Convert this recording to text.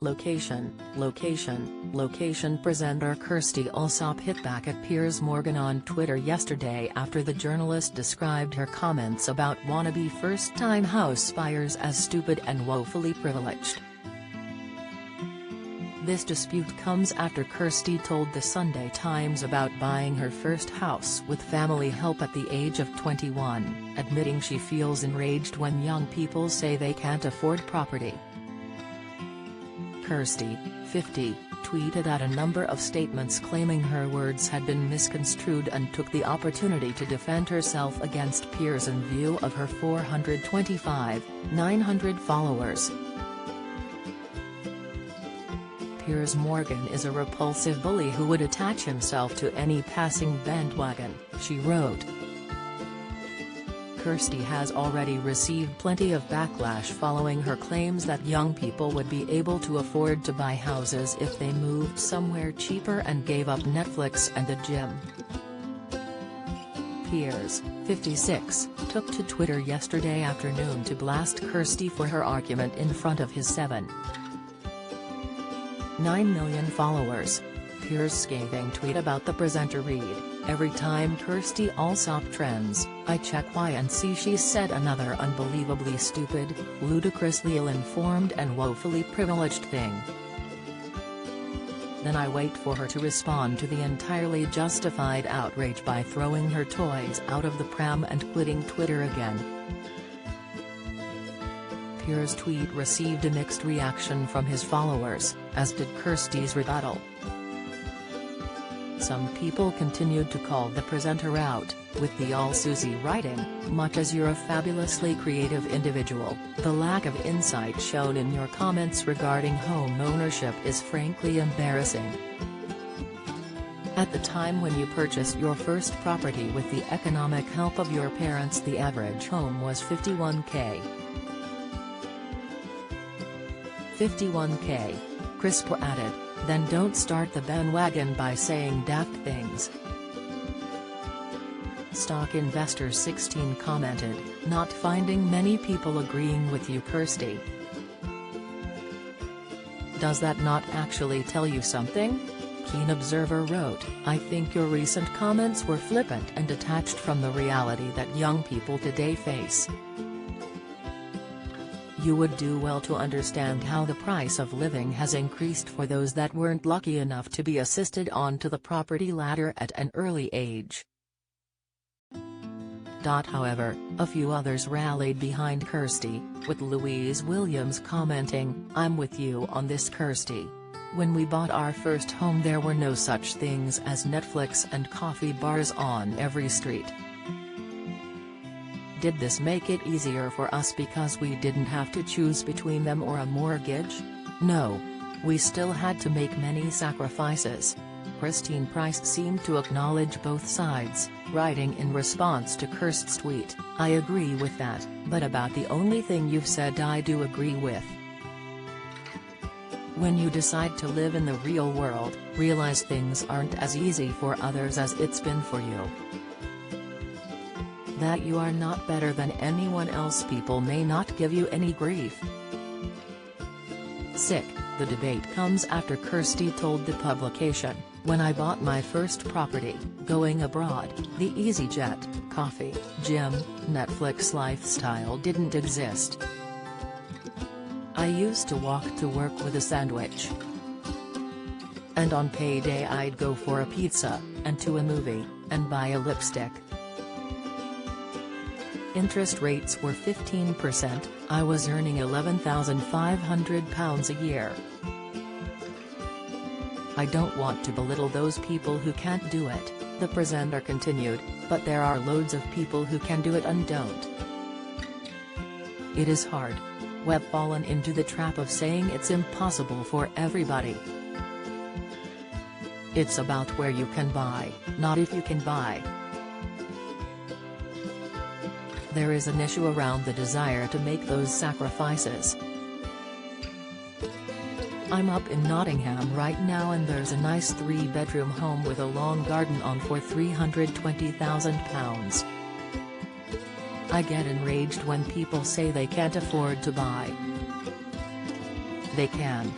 Location. Presenter Kirstie Allsopp hit back at Piers Morgan on Twitter yesterday after the journalist described her comments about wannabe first-time house buyers as stupid and woefully privileged. This dispute comes after Kirstie told the Sunday Times about buying her first house with family help at the age of 21, admitting she feels enraged when young people say they can't afford property. Kirstie, 50, tweeted out a number of statements claiming her words had been misconstrued and took the opportunity to defend herself against Piers in view of her 425,900 followers. Piers Morgan is a repulsive bully who would attach himself to any passing bandwagon, she wrote. Kirstie has already received plenty of backlash following her claims that young people would be able to afford to buy houses if they moved somewhere cheaper and gave up Netflix and a gym. Piers, 56, took to Twitter yesterday afternoon to blast Kirstie for her argument in front of his 7.9 million followers. Piers' scathing tweet about the presenter read, "Every time Kirstie Allsopp trends, I check why and see she's said another unbelievably stupid, ludicrously ill-informed and woefully privileged thing. Then I wait for her to respond to the entirely justified outrage by throwing her toys out of the pram and quitting Twitter again." Piers' tweet received a mixed reaction from his followers, as did Kirstie's rebuttal. Some people continued to call the presenter out, with the "All Susie" writing, "Much as you're a fabulously creative individual, the lack of insight shown in your comments regarding home ownership is frankly embarrassing. At the time when you purchased your first property with the economic help of your parents, the average home was $51K. $51K. Crisp added, "Then don't start the bandwagon by saying daft things." Stock Investor 16 commented, "Not finding many people agreeing with you, Kirstie. Does that not actually tell you something?" Keen Observer wrote, "I think your recent comments were flippant and detached from the reality that young people today face. You would do well to understand how the price of living has increased for those that weren't lucky enough to be assisted onto the property ladder at an early age." However, a few others rallied behind Kirstie, with Louise Williams commenting, "I'm with you on this, Kirstie. When we bought our first home there were no such things as Netflix and coffee bars on every street. Did this make it easier for us because we didn't have to choose between them or a mortgage? No. We still had to make many sacrifices." Christine Price seemed to acknowledge both sides, writing in response to Kirstie's tweet, "I agree with that, but about the only thing you've said I do agree with. When you decide to live in the real world, realize things aren't as easy for others as it's been for you. That you are not better than anyone else. People may not give you any grief." Sick. The debate comes after Kirstie told the publication, "When I bought my first property, going abroad, the EasyJet, coffee, gym, Netflix lifestyle didn't exist. I used to walk to work with a sandwich. And on payday I'd go for a pizza, and to a movie, and buy a lipstick. Interest rates were 15%, I was earning £11,500 a year. I don't want to belittle those people who can't do it," the presenter continued, "but there are loads of people who can do it and don't. It is hard. We've fallen into the trap of saying it's impossible for everybody. It's about where you can buy, not if you can buy. There is an issue around the desire to make those sacrifices. I'm up in Nottingham right now and there's a nice 3-bedroom home with a long garden on for £320,000. I get enraged when people say they can't afford to buy. They can.